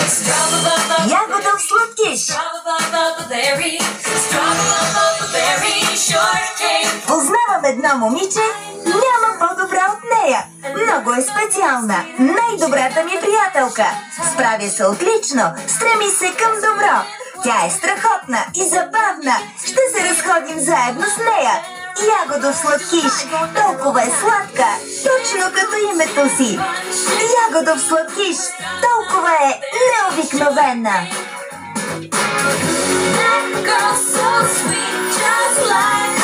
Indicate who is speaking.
Speaker 1: Ягодов сладкиш. Познавам едно момиче, няма по-добра от нея. Много е специална, най-добрата ми приятелка. Справя се отлично, стреми се към добро. Тя е страхотна и забавна. Ще се разходим заедно с нея. Ягодов сладкиш, толкова е сладка, точно като името си. Ягодов сладкиш, толкова е необикновена. That girl's so sweet, just like